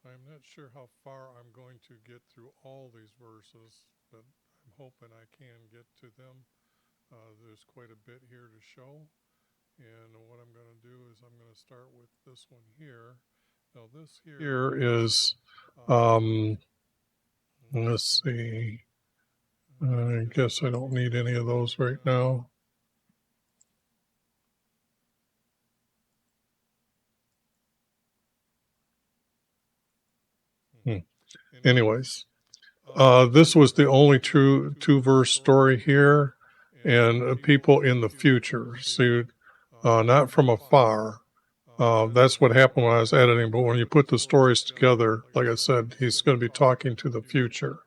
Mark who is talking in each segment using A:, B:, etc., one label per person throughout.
A: I'm not sure how far I'm going to get through all these verses, but I'm hoping I can get to them. There's quite a bit here to show. And what I'm going to do is I'm going to start with this one here. Now this here is, let's see, I guess I don't need any of those right now. Anyways, this was the only true two-verse story here, and people in the future, see, not from afar. That's what happened when I was editing, but when you put the stories together, like I said, he's going to be talking to the future.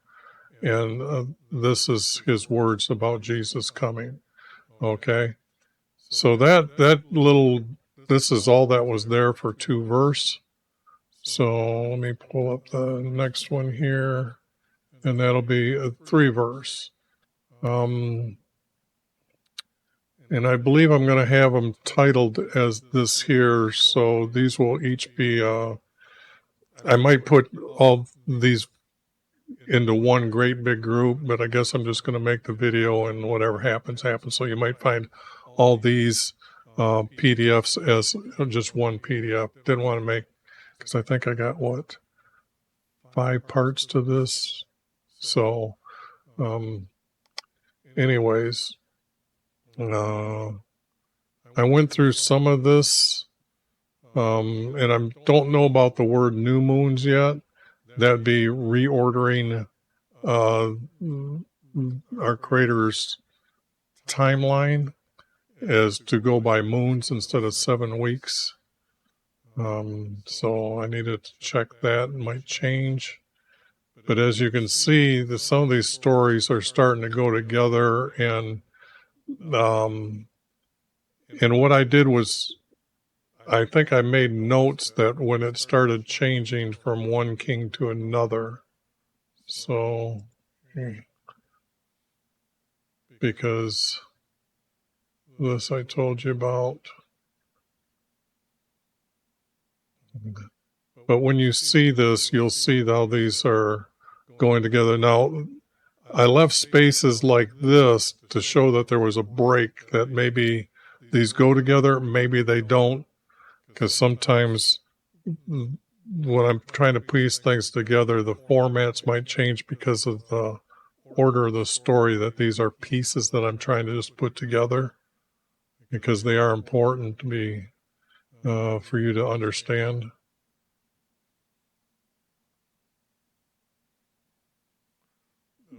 A: And this is his words about Jesus coming. Okay. So that little, this is all that was there for two verse. So let me pull up the next one here, and that'll be a three verse. And I believe I'm going to have them titled as this here. So these will each be, I might put all these into one great big group, but I guess I'm just going to make the video and whatever happens, happens. So you might find all these PDFs as just one PDF. Didn't want to make, because I think I got, 5 parts to this. So anyways, I went through some of this, and I don't know about the word new moons yet. That'd be reordering our Creator's timeline as to go by moons instead of 7 weeks. So I needed to check that. It might change. But as you can see, some of these stories are starting to go together, and what I did was, I think I made notes that when it started changing from one king to another. So, because this I told you about. But when you see this, you'll see how these are going together. Now, I left spaces like this to show that there was a break, that maybe these go together, maybe they don't, because sometimes when I'm trying to piece things together, the formats might change because of the order of the story, that these are pieces that I'm trying to just put together, because they are important to be, for you to understand.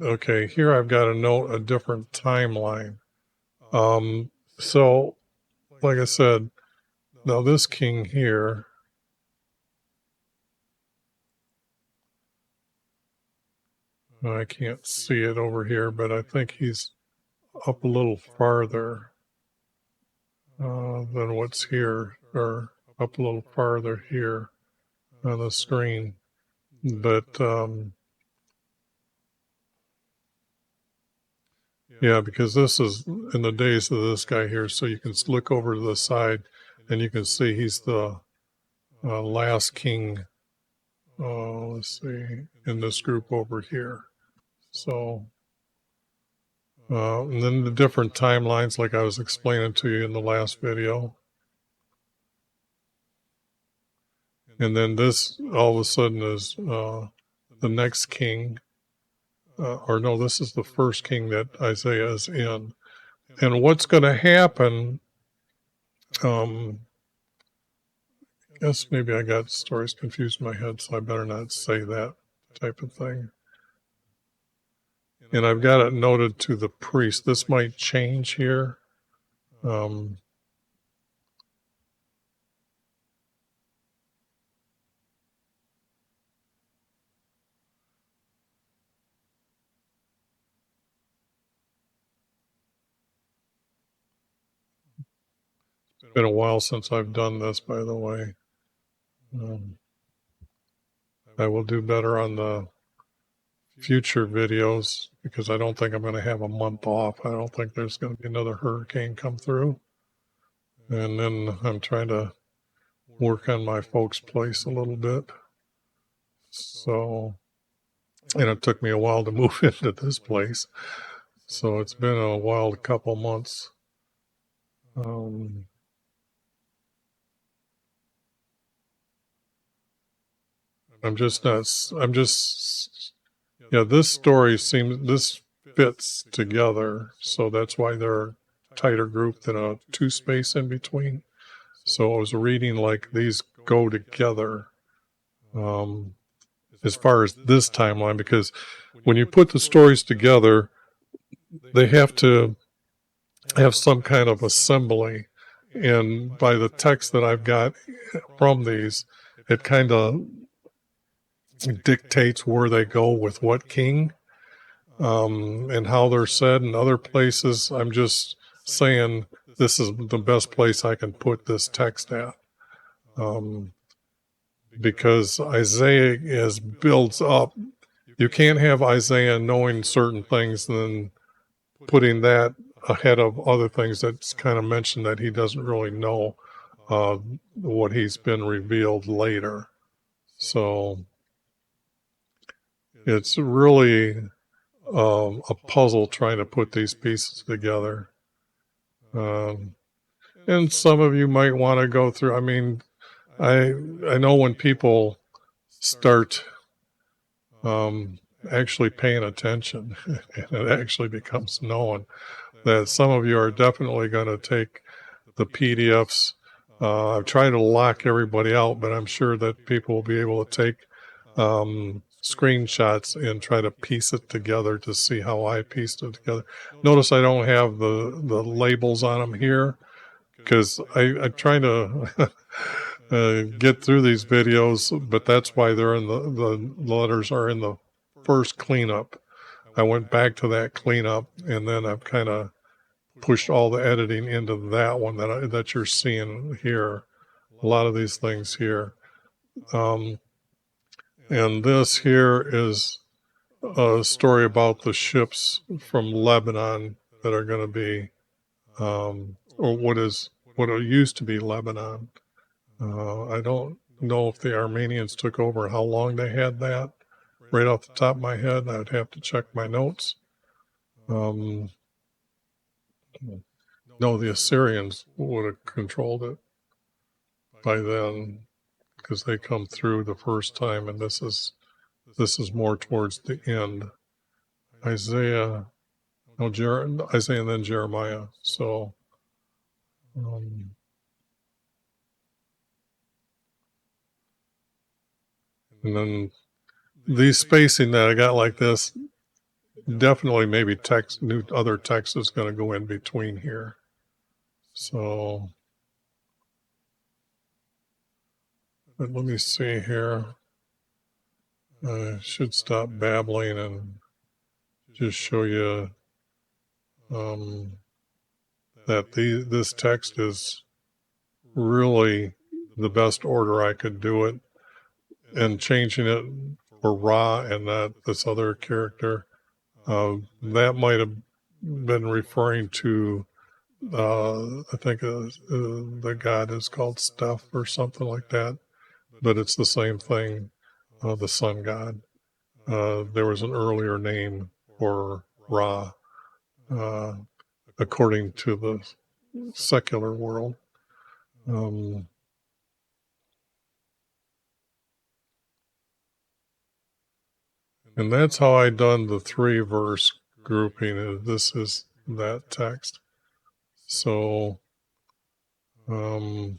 A: Okay, here I've got to note a different timeline. So, like I said, now this king here, I can't see it over here, but I think he's up a little farther than what's here, or up a little farther here on the screen. But yeah, because this is in the days of this guy here, so you can look over to the side and you can see he's the last king, let's see, in this group over here. So, and then the different timelines, like I was explaining to you in the last video. And then this all of a sudden is the next king, or no, this is the first king that Isaiah is in. And what's going to happen, I guess maybe I got stories confused in my head, so I better not say that type of thing. And I've got it noted to the priest. This might change here. It's been a while since I've done this, by the way. I will do better on the future videos, because I don't think I'm going to have a month off. I don't think there's going to be another hurricane come through. And then I'm trying to work on my folks' place a little bit. So, and it took me a while to move into this place. So it's been a while, a couple months. I'm just not, I'm just, yeah, this fits together. So that's why they're a tighter group than a two space in between. So I was reading like these go together as far as this timeline, because when you put the stories together, they have to have some kind of assembly. And by the text that I've got from these, it kind of dictates where they go with what king and how they're said. In other places, I'm just saying this is the best place I can put this text at. Because Isaiah builds up. You can't have Isaiah knowing certain things and then putting that ahead of other things that's kind of mentioned that he doesn't really know what he's been revealed later. So it's really a puzzle trying to put these pieces together. And some of you might want to go through. I mean, I know when people start actually paying attention, and it actually becomes known that some of you are definitely going to take the PDFs. I've tried to lock everybody out, but I'm sure that people will be able to take screenshots and try to piece it together to see how I pieced it together. Notice I don't have the labels on them here because I'm trying to get through these videos, but that's why they're in the letters are in the first cleanup. I went back to that cleanup, and then I've kind of pushed all the editing into that one that you're seeing here. A lot of these things here. And this here is a story about the ships from Lebanon that are going to be, or what it used to be Lebanon. I don't know if the Armenians took over, how long they had that. Right off the top of my head, I'd have to check my notes. No, the Assyrians would have controlled it by then because they come through the first time, and this is more towards the end. Isaiah and then Jeremiah. So, and then these spacing that I got like this, definitely maybe other text is going to go in between here. So, but let me see here. I should stop babbling and just show you that this text is really the best order I could do it, and changing it for Ra and this other character. That might have been referring to, I think the god is called Steph or something like that, but it's the same thing, the sun god. There was an earlier name for Ra, according to the secular world. And that's how I done the 3-verse grouping. This is that text. So, and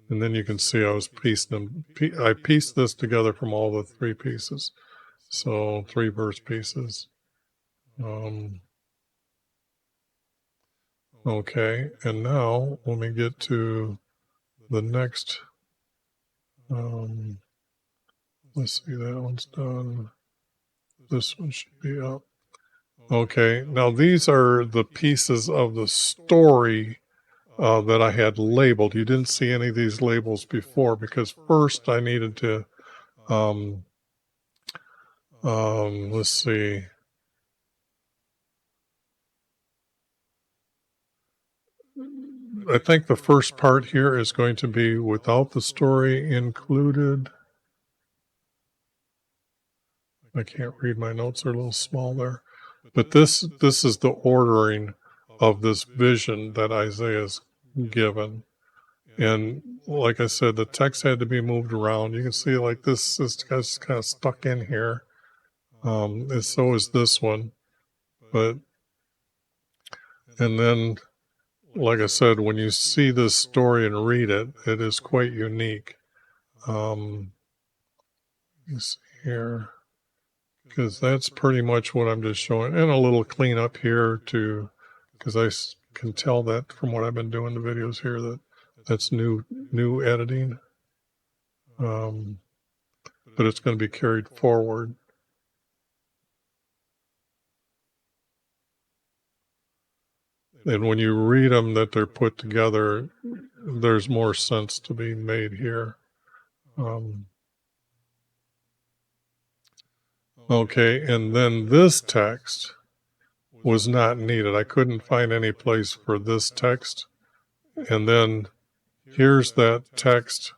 A: then you can see I was I pieced this together from all the 3 pieces. So 3-verse pieces. Okay, and now let me get to the next. Let's see, that one's done. This one should be up. Okay, now these are the pieces of the story that I had labeled. You didn't see any of these labels before because first I needed to, let's see. I think the first part here is going to be without the story included. I can't read my notes, they're a little small there. But this is the ordering of this vision that Isaiah's given. And like I said, the text had to be moved around. You can see like this guy's kind of stuck in here. And so is this one. But, and then, like I said, when you see this story and read it, it is quite unique. You see here, because that's pretty much what I'm just showing. And a little cleanup here too, because I can tell that from what I've been doing the videos here that that's new editing. But it's going to be carried forward. And when you read them that they're put together, there's more sense to be made here. Okay, and then this text was not needed. I couldn't find any place for this text. And then here's that text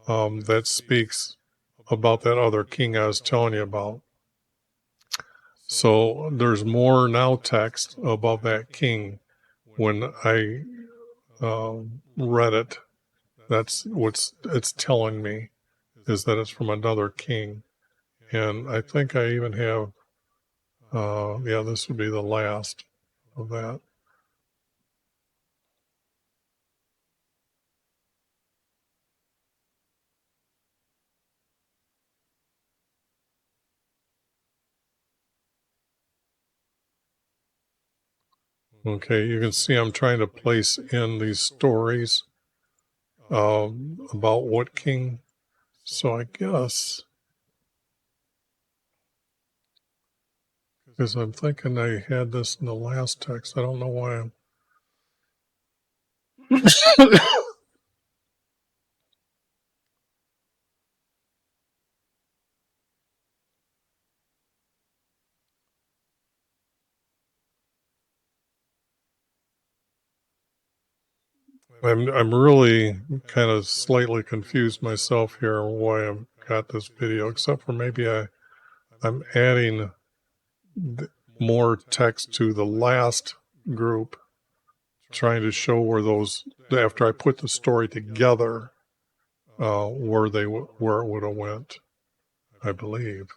A: that speaks about that other king I was telling you about. So there's more now text about that king. When I read it, that's what it's telling me, is that it's from another king. And I think I even have, yeah, this would be the last of that. Okay, you can see I'm trying to place in these stories about what king. So I guess, because I'm thinking I had this in the last text. I don't know why I'm... I'm really kind of slightly confused myself here on why I've got this video, except for maybe I'm adding more text to the last group, trying to show where those, after I put the story together, where it would have went, I believe.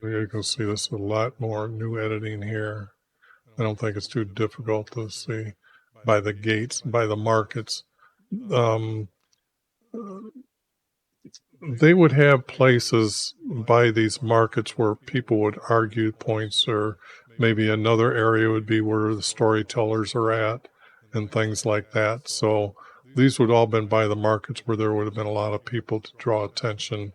A: You can see this a lot more new editing here. I don't think it's too difficult to see by the gates, by the markets. They would have places by these markets where people would argue points, or maybe another area would be where the storytellers are at and things like that. So these would all been by the markets where there would have been a lot of people to draw attention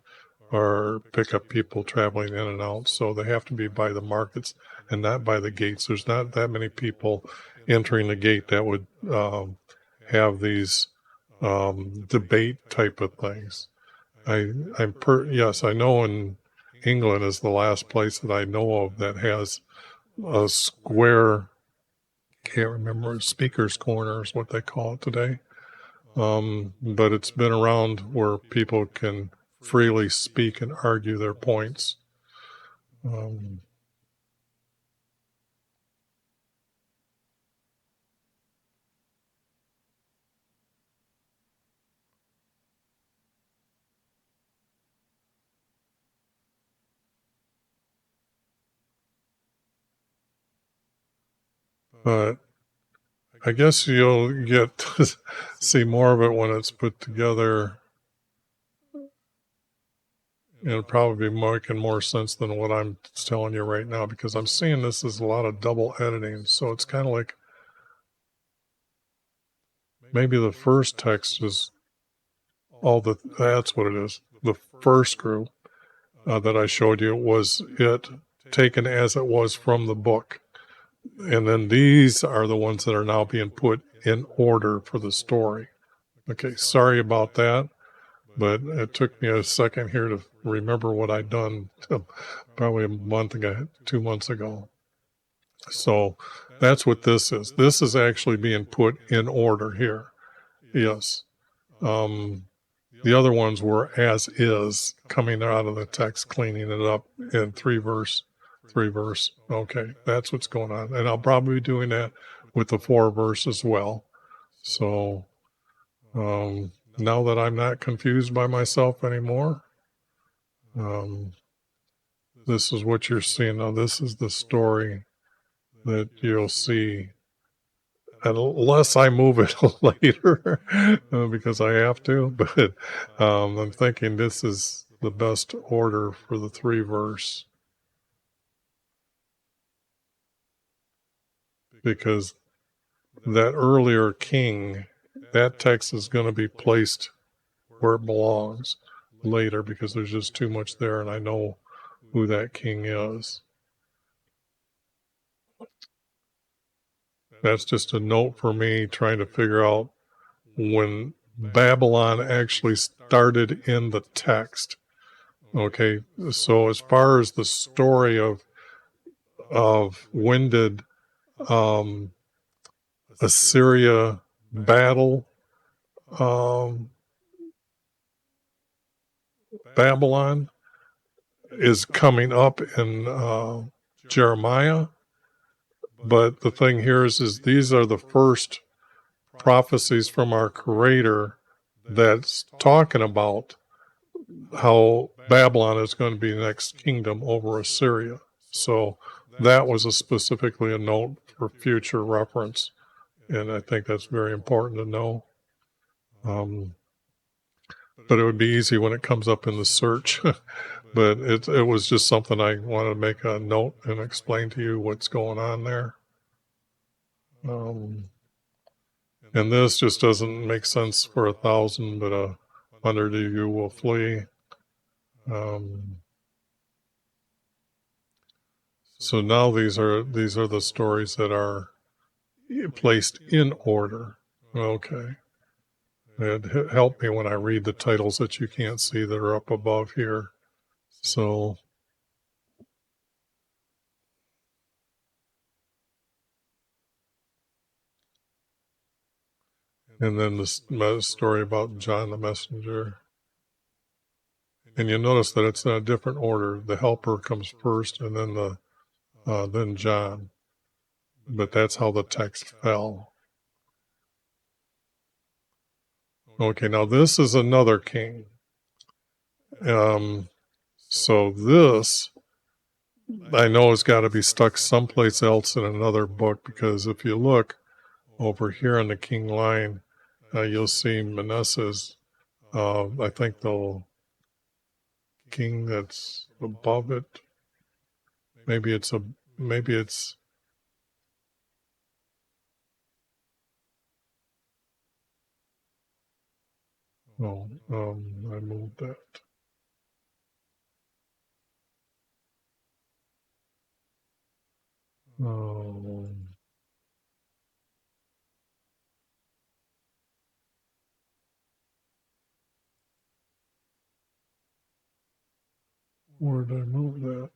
A: or pick up people traveling in and out. So they have to be by the markets and not by the gates. There's not that many people entering the gate that would have these debate type of things. Yes, I know in England is the last place that I know of that has a square, can't remember, speaker's corner is what they call it today. But it's been around where people can freely speak and argue their points. But I guess you'll get to see more of it when it's put together. It'll probably be making more sense than what I'm telling you right now, because I'm seeing this as a lot of double editing. So it's kind of like maybe the first text is that's what it is. The first group that I showed you was it taken as it was from the book. And then these are the ones that are now being put in order for the story. Okay, sorry about that, but it took me a second here to remember what I'd done probably a month ago, 2 months ago. So that's what this is. This is actually being put in order here. Yes. The other ones were as is, coming out of the text, cleaning it up in three verse. Okay, that's what's going on. And I'll probably be doing that with the 4 verse as well. So now that I'm not confused by myself anymore, this is what you're seeing. Now, this is the story that you'll see, unless I move it later because I have to. But I'm thinking this is the best order for the 3 verse, because that earlier king, that text is going to be placed where it belongs later, because there's just too much there, and I know who that king is. That's just a note for me trying to figure out when Babylon actually started in the text. Okay, so as far as the story of when did Assyria battle Babylon, is coming up in Jeremiah. But the thing here is these are the first prophecies from our Creator that's talking about how Babylon is going to be the next kingdom over Assyria. So that was specifically a note for future reference, and I think that's very important to know. But it would be easy when it comes up in the search. But it was just something I wanted to make a note and explain to you what's going on there. And this just doesn't make sense for 1,000, but 100 of you will flee. So now these are the stories that are placed in order. Okay. It helped me when I read the titles that you can't see that are up above here. So and then the story about John the Messenger. And you notice that it's in a different order. The helper comes first, and then then John. But that's how the text fell. Okay, now this is another king. So this, I know, has got to be stuck someplace else in another book, because if you look over here on the king line, you'll see Manasseh's, I think the king that's above it. Maybe it's oh, I moved that. Where did I move that?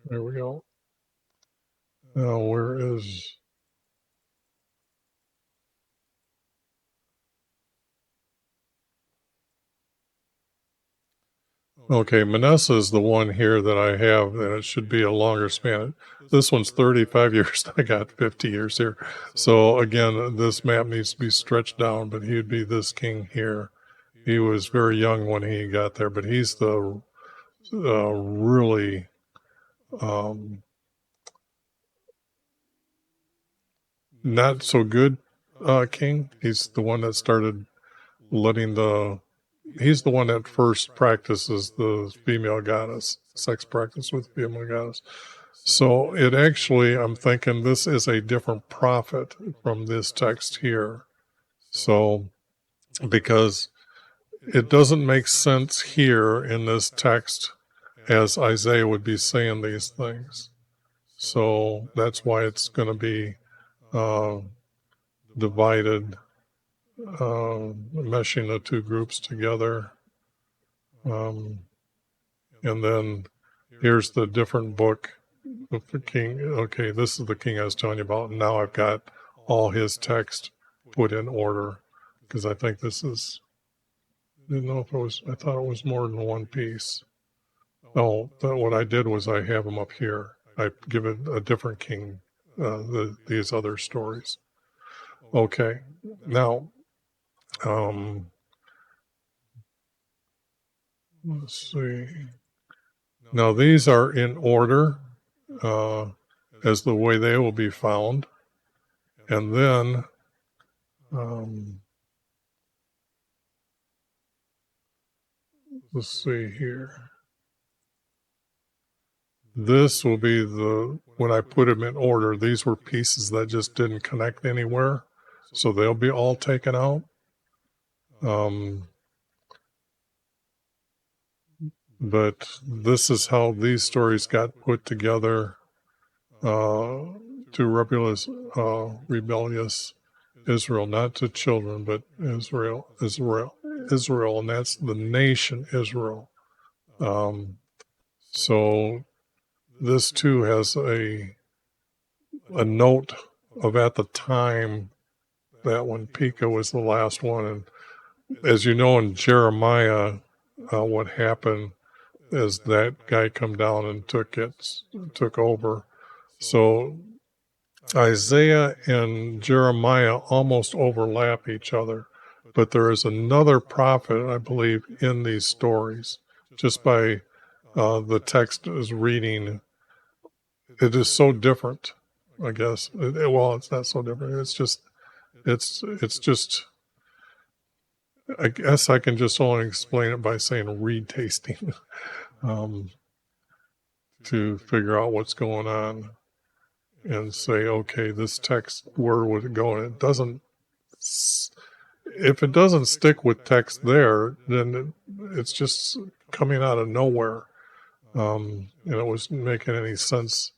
A: There we go. Now, where is... Okay, Manasseh is the one here that I have, and it should be a longer span. This one's 35 years. I got 50 years here. So again, this map needs to be stretched down, but he'd be this king here. He was very young when he got there, but he's the really not so good king. He's the one that started letting he's the one that first practices the female goddess, sex practice with female goddess. So it actually, I'm thinking this is a different prophet from this text here. So, because it doesn't make sense here in this text as Isaiah would be saying these things. So that's why it's going to be divided, meshing the two groups together. And then here's the different book of the king. Okay, this is the king I was telling you about. And now I've got all his text put in order because I think this is, didn't know if it was, I thought it was more than one piece. Oh, what I did was I have them up here. I give it a different king, these other stories. Okay, now, let's see. Now these are in order as the way they will be found. And then let's see here. This will be when I put them in order, these were pieces that just didn't connect anywhere. So they'll be all taken out. But this is how these stories got put together to rebellious Israel, not to children, but Israel, and that's the nation Israel. So this too has a note of at the time that when Pekah was the last one, and as you know in Jeremiah, what happened is that guy come down and took over. So Isaiah and Jeremiah almost overlap each other, but there is another prophet, I believe, in these stories. Just by the text is reading, it is so different. I guess. Well, it's not so different. It's just. I guess I can just only explain it by saying read tasting to figure out what's going on. And say, okay, this text, where would it go? And it doesn't, if it doesn't stick with text there, then it's just coming out of nowhere. And it wasn't making any sense.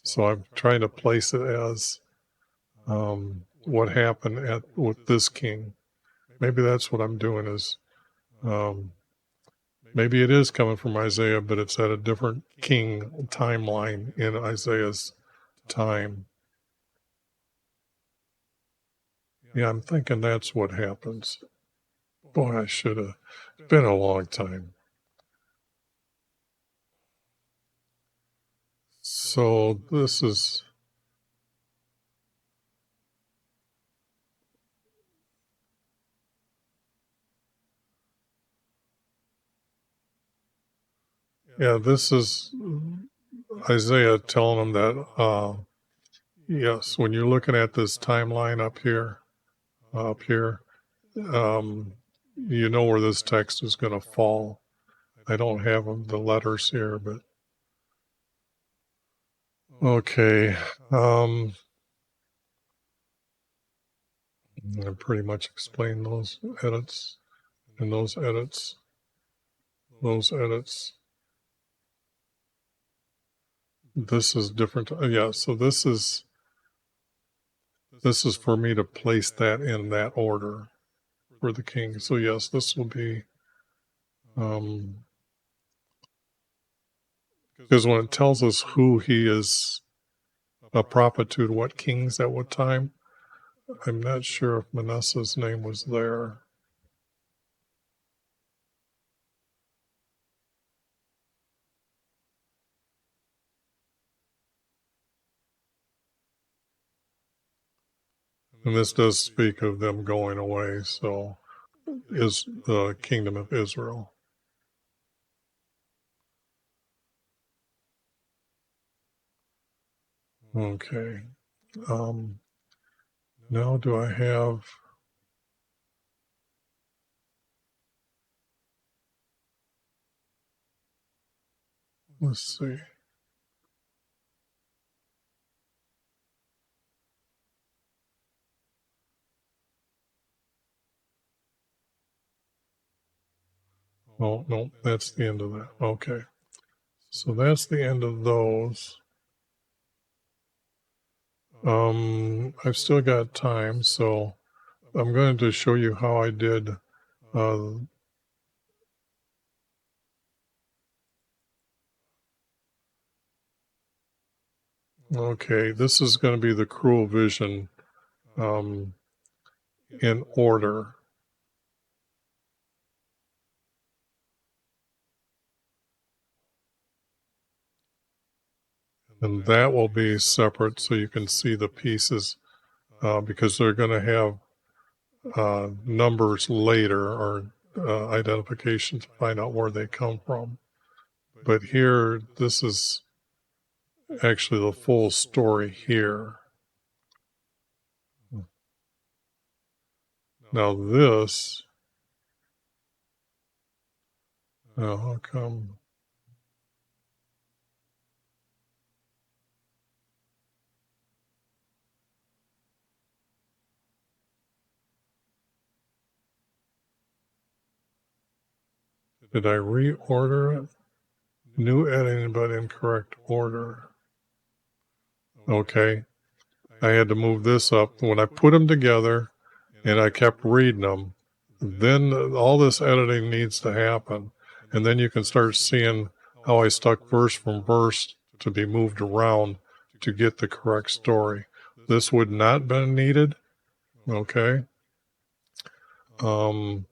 A: So I'm trying to place it as what happened with this king. Maybe that's what I'm doing is maybe it is coming from Isaiah, but it's at a different king timeline in Isaiah's time. Yeah, I'm thinking that's what happens. Boy, I should have. It's been a long time. So this is. Yeah, this is Isaiah telling them that, yes, when you're looking at this timeline up here, you know where this text is going to fall. I don't have the letters here, but okay. I pretty much explained those edits and those edits. This is different. Yeah, so this is for me to place that in that order for the king. So yes, this will be because when it tells us who he is a prophet to what kings at what time, I'm not sure if Manasseh's name was there. And this does speak of them going away, so is the kingdom of Israel. Okay. Now do I have... Let's see. Oh, no, that's the end of that. Okay. So that's the end of those. I've still got time, so I'm going to show you how I did. Uh, okay, this is going to be the cruel vision um, in order. And that will be separate so you can see the pieces because they're going to have numbers later or identification to find out where they come from. But here, this is actually the full story here. Now this, now how come? Did I reorder it? New editing but incorrect order. Okay. I had to move this up. When I put them together and I kept reading them, then all this editing needs to happen. And then you can start seeing how I stuck verse from verse to be moved around to get the correct story. This would not been needed. Okay. And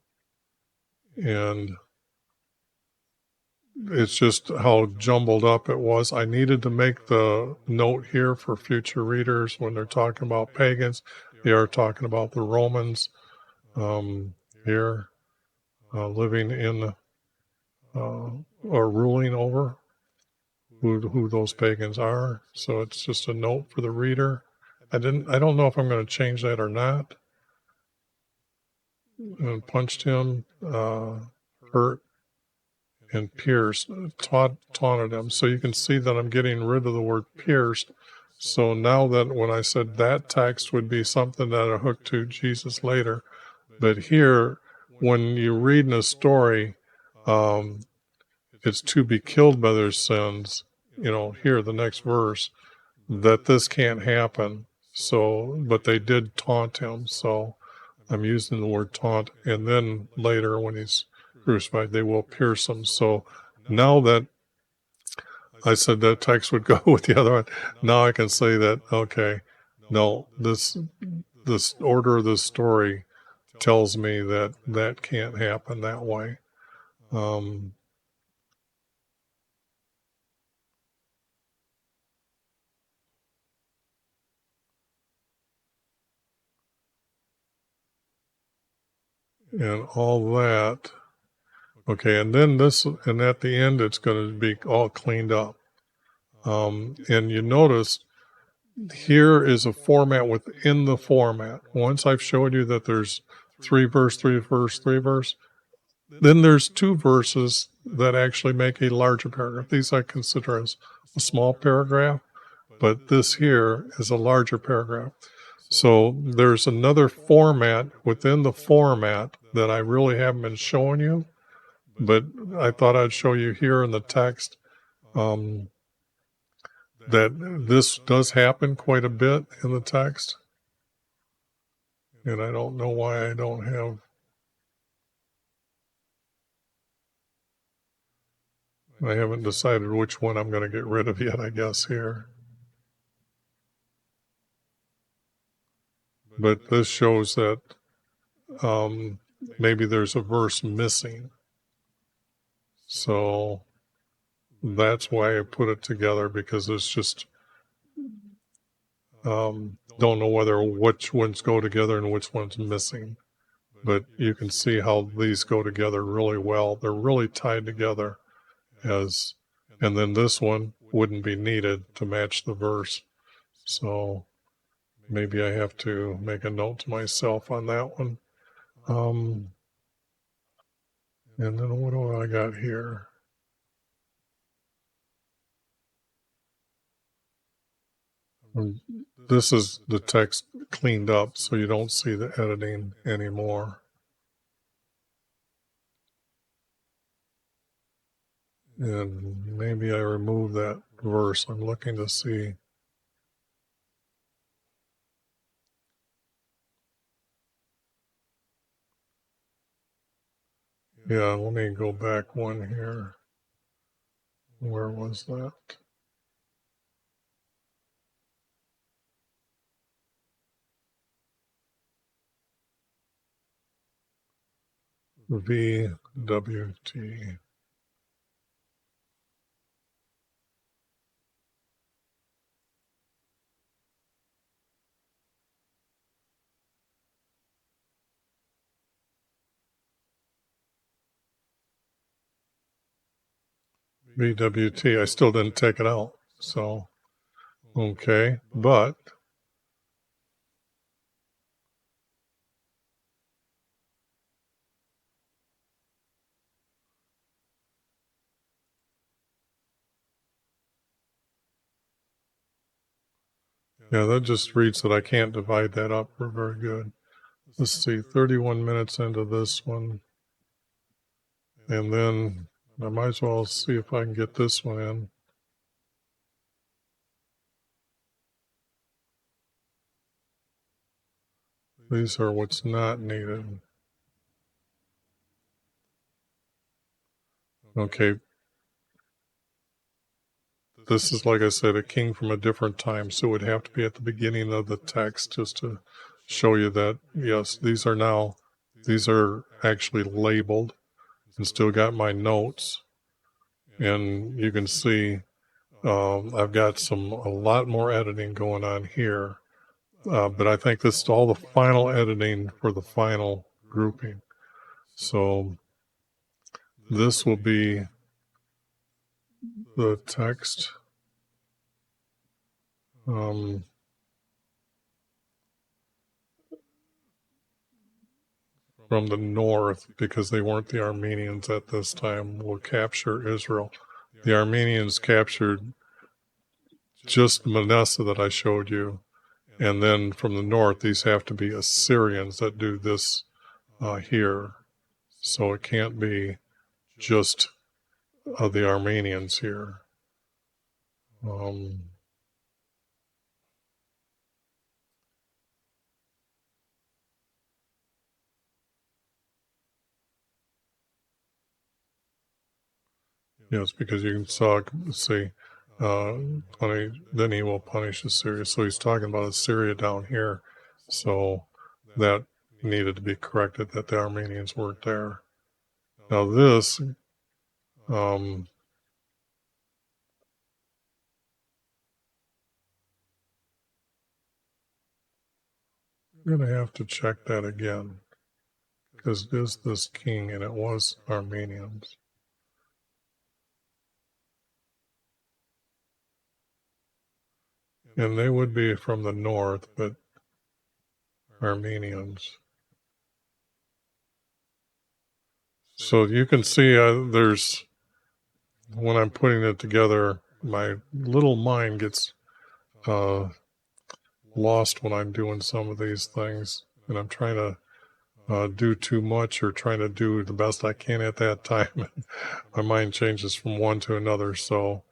A: it's just how jumbled up it was. I needed to make the note here for future readers when they're talking about pagans. They are talking about the Romans here living in or ruling over who those pagans are. So it's just a note for the reader. I don't know if I'm going to change that or not. And punched him, hurt, and pierced, taunted him. So you can see that I'm getting rid of the word pierced. So now that when I said that text would be something that I hook to Jesus later, but here, when you're reading a story, it's to be killed by their sins. Here, the next verse, that this can't happen. So, but they did taunt him. So I'm using the word taunt. And then later, when he's crucified, they will pierce him. So now that I said that text would go with the other one, now I can say that, okay, no, this order of the story tells me that that can't happen that way. And all that. Okay, and then and at the end, it's going to be all cleaned up. And you notice here is a format within the format. Once I've showed you that there's 3 verse, 3 verse, 3 verse, then there's 2 verses that actually make a larger paragraph. These I consider as a small paragraph, but this here is a larger paragraph. So there's another format within the format that I really haven't been showing you, but I thought I'd show you here in the text that this does happen quite a bit in the text. And I don't know why I haven't decided which one I'm going to get rid of yet, I guess, here. But this shows that maybe there's a verse missing. So that's why I put it together, because it's just don't know whether which ones go together and which one's missing. But you can see how these go together really well. They're really tied together and then this one wouldn't be needed to match the verse. So maybe I have to make a note to myself on that one. And then what do I got here? This is the text cleaned up so you don't see the editing anymore. And maybe I remove that verse. I'm looking to see. Yeah, let me go back one here. Where was that? VWT. VWT. I still didn't take it out. So, okay. But yeah, that just reads that I can't divide that up. We're very good. Let's see, 31 minutes into this one. And then I might as well see if I can get this one in. These are what's not needed. Okay. This is, like I said, a king from a different time, so it would have to be at the beginning of the text just to show you that, yes, these are actually labeled and still got my notes. And you can see I've got a lot more editing going on here. But I think this is all the final editing for the final grouping. So this will be the text from the north, because they weren't the Armenians at this time, will capture Israel. The Armenians captured just Manasseh that I showed you. And then from the north, these have to be Assyrians that do this here. So it can't be just the Armenians here. Yes, because you can see, then he will punish Assyria. So he's talking about Assyria down here. So that needed to be corrected, that the Armenians weren't there. Now this, I'm going to have to check that again, because it is this king and it was Armenians. And they would be from the north, but Armenians. So you can see there's, when I'm putting it together, my little mind gets lost when I'm doing some of these things, and I'm trying to do too much or trying to do the best I can at that time. My mind changes from one to another. So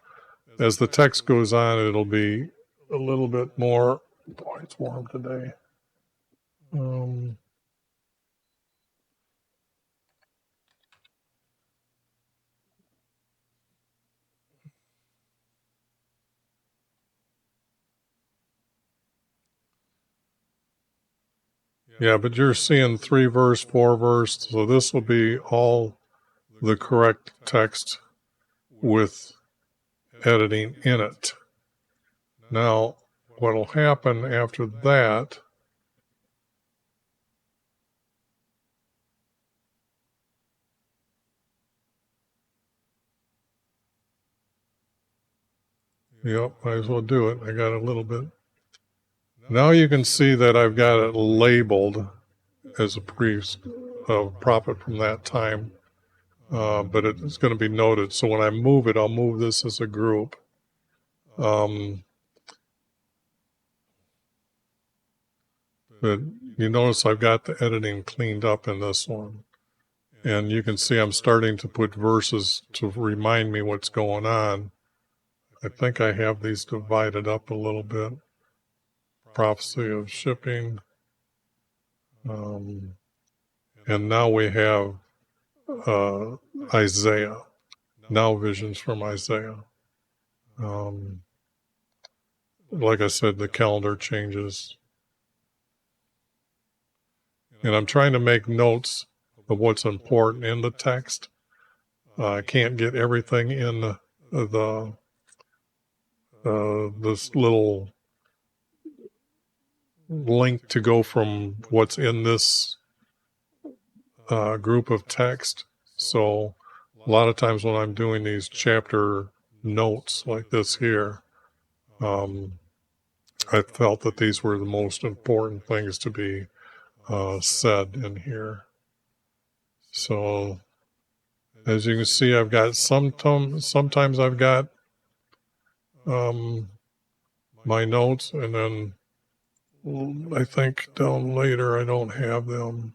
A: as the text goes on, it'll be a little bit more. Boy, it's warm today. Yeah, but you're seeing 3 verse, 4 verse. So this will be all the correct text with editing in it. Now, what will happen after that? Yep, might as well do it. I got a little bit. Now you can see that I've got it labeled as a priest, a prophet from that time, but it's going to be noted. So when I move it, I'll move this as a group. But you notice I've got the editing cleaned up in this one. And you can see I'm starting to put verses to remind me what's going on. I think I have these divided up a little bit. Prophecy of shipping. And now we have Isaiah. Now visions from Isaiah. Like I said, the calendar changes. And I'm trying to make notes of what's important in the text. I can't get everything in this little link to go from what's in this group of text. So a lot of times when I'm doing these chapter notes like this here, I felt that these were the most important things to be said in here. So as you can see, I've got sometimes I've got my notes, and then I think down later I don't have them.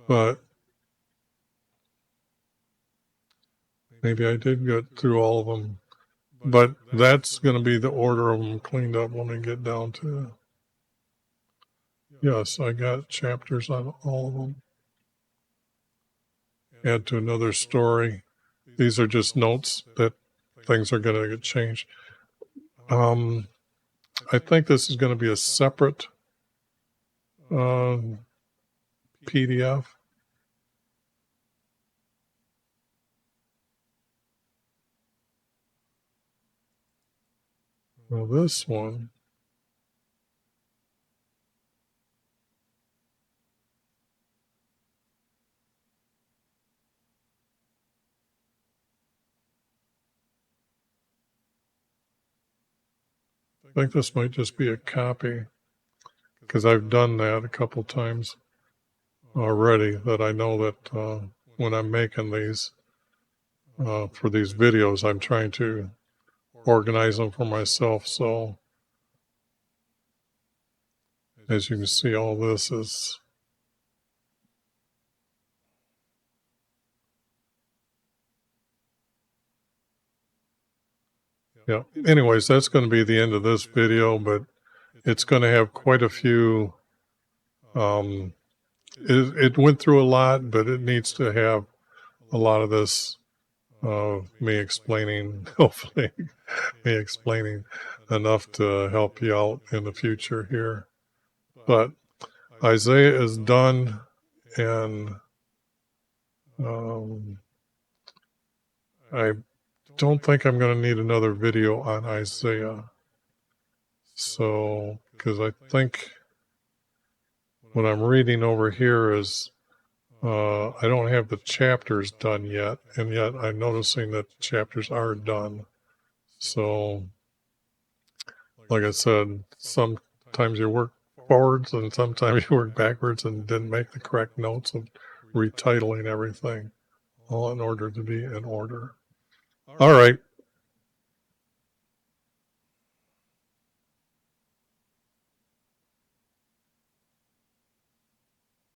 A: But maybe I did get through all of them. But that's going to be the order of them cleaned up when I get down to. Yes, I got chapters on all of them. Add to another story. These are just notes that things are going to get changed. I think this is going to be a separate PDF. Well, this one. I think this might just be a copy, because I've done that a couple times already, that I know that when I'm making these for these videos, I'm trying to organize them for myself. So as you can see, all this is yeah. Anyways, that's going to be the end of this video, but it's going to have quite a few. It went through a lot, but it needs to have a lot of this me explaining, hopefully me explaining enough to help you out in the future here. But Isaiah is done, and I don't think I'm going to need another video on Isaiah. So, because I think what I'm reading over here is I don't have the chapters done yet, and yet I'm noticing that the chapters are done. So, like I said, sometimes you work forwards and sometimes you work backwards and didn't make the correct notes of retitling everything, all in order to be in order. All right.